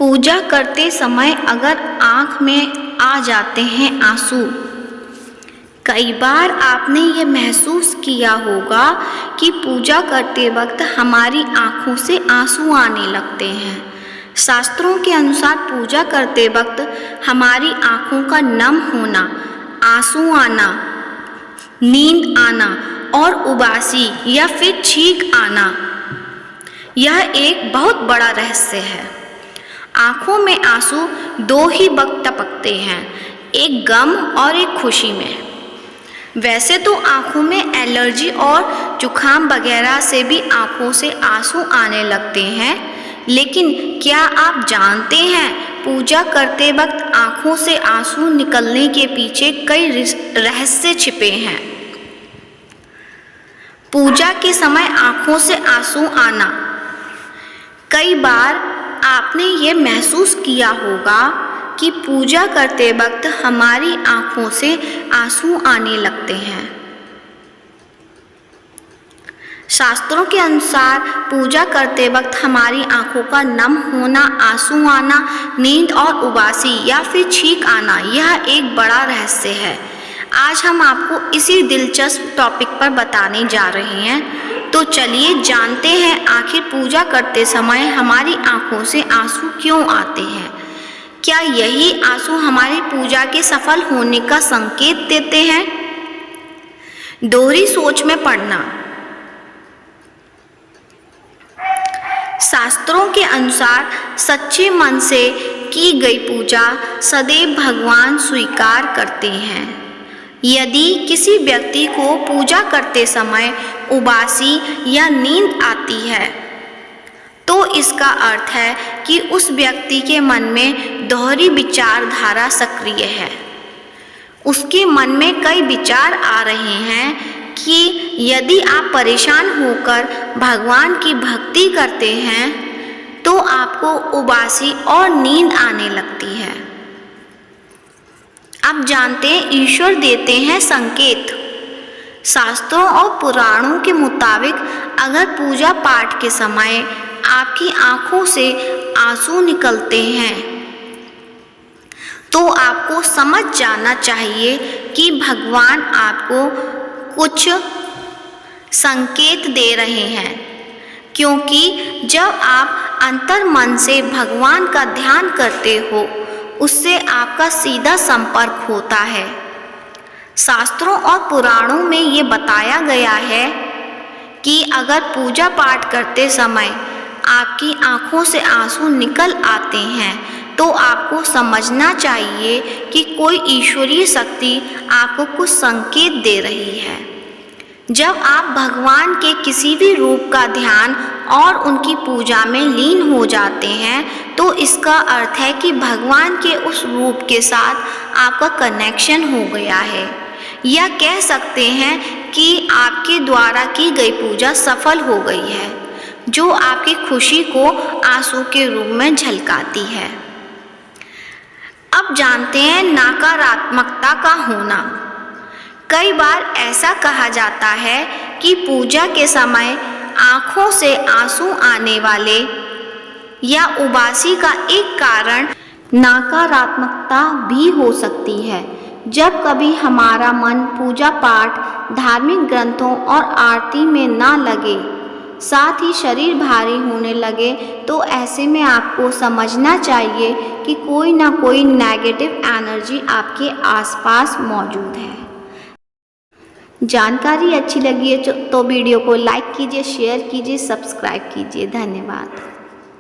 पूजा करते समय अगर आँख में आ जाते हैं आंसू। कई बार आपने ये महसूस किया होगा कि पूजा करते वक्त हमारी आँखों से आंसू आने लगते हैं। शास्त्रों के अनुसार पूजा करते वक्त हमारी आँखों का नम होना, आंसू आना, नींद आना और उबासी या फिर छींक आना, यह एक बहुत बड़ा रहस्य है। आँखों में आंसू दो ही वक्त टपकते हैं, एक गम और एक खुशी में। वैसे तो आँखों में एलर्जी और जुखाम वगैरह से भी आँखों से आंसू आने लगते हैं, लेकिन क्या आप जानते हैं पूजा करते वक्त आँखों से आंसू निकलने के पीछे कई रहस्य छिपे हैं। पूजा के समय आँखों से आंसू आना। कई बार आपने ये महसूस किया होगा कि पूजा करते वक्त हमारी आँखों से आंसू आने लगते हैं। शास्त्रों के अनुसार पूजा करते वक्त हमारी आँखों का नम होना, आंसू आना, नींद और उबासी या फिर छींक आना, यह एक बड़ा रहस्य है। आज हम आपको इसी दिलचस्प टॉपिक पर बताने जा रहे हैं। तो चलिए जानते हैं आखिर पूजा करते समय हमारी आँखों से आंसू क्यों आते हैं। क्या यही आंसू हमारी पूजा के सफल होने का संकेत देते हैं? दोहरी सोच में पड़ना। शास्त्रों के अनुसार सच्चे मन से की गई पूजा सदैव भगवान स्वीकार करते हैं। यदि किसी व्यक्ति को पूजा करते समय उबासी या नींद आती है, तो इसका अर्थ है कि उस व्यक्ति के मन में दोहरी विचारधारा सक्रिय है। उसके मन में कई विचार आ रहे हैं कि यदि आप परेशान होकर भगवान की भक्ति करते हैं तो आपको उबासी और नींद आने लगती है। अब जानते हैं ईश्वर देते हैं संकेत। शास्त्रों और पुराणों के मुताबिक अगर पूजा पाठ के समय आपकी आँखों से आंसू निकलते हैं तो आपको समझ जाना चाहिए कि भगवान आपको कुछ संकेत दे रहे हैं, क्योंकि जब आप अंतर मन से भगवान का ध्यान करते हो उससे आपका सीधा संपर्क होता है। शास्त्रों और पुराणों में ये बताया गया है कि अगर पूजा पाठ करते समय आपकी आँखों से आंसू निकल आते हैं तो आपको समझना चाहिए कि कोई ईश्वरीय शक्ति आपको कुछ संकेत दे रही है। जब आप भगवान के किसी भी रूप का ध्यान और उनकी पूजा में लीन हो जाते हैं तो इसका अर्थ है कि भगवान के उस रूप के साथ आपका कनेक्शन हो गया है, या कह सकते हैं कि आपके द्वारा की गई पूजा सफल हो गई है, जो आपकी खुशी को आंसू के रूप में झलकाती है। अब जानते हैं नकारात्मकता का होना। कई बार ऐसा कहा जाता है कि पूजा के समय आँखों से आंसू आने वाले या उबासी का एक कारण नकारात्मकता भी हो सकती है। जब कभी हमारा मन पूजा पाठ, धार्मिक ग्रंथों और आरती में ना लगे, साथ ही शरीर भारी होने लगे, तो ऐसे में आपको समझना चाहिए कि कोई ना कोई नेगेटिव एनर्जी आपके आसपास मौजूद है। जानकारी अच्छी लगी है तो वीडियो को लाइक कीजिए, शेयर कीजिए, सब्सक्राइब कीजिए। धन्यवाद।